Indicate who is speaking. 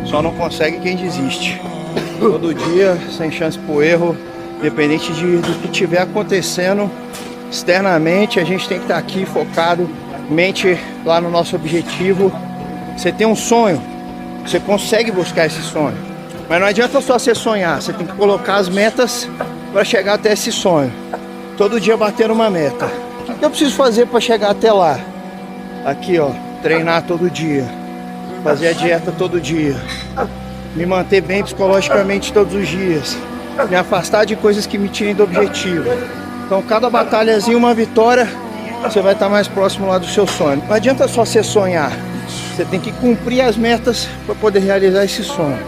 Speaker 1: Só não consegue quem desiste. Todo dia, sem chance pro erro, independente do que tiver acontecendo externamente, a gente tem que estar aqui focado, mente lá no nosso objetivo. Você tem um sonho, você consegue buscar esse sonho, mas não adianta só você sonhar, você tem que colocar as metas para chegar até esse sonho. Todo dia bater uma meta. O que eu preciso fazer para chegar até lá? Aqui, ó, treinar todo dia, fazer a dieta todo dia, me manter bem psicologicamente todos os dias, me afastar de coisas que me tirem do objetivo. Então cada batalhazinha uma vitória, você vai estar mais próximo lá do seu sonho. Não adianta só você sonhar, você tem que cumprir as metas para poder realizar esse sonho.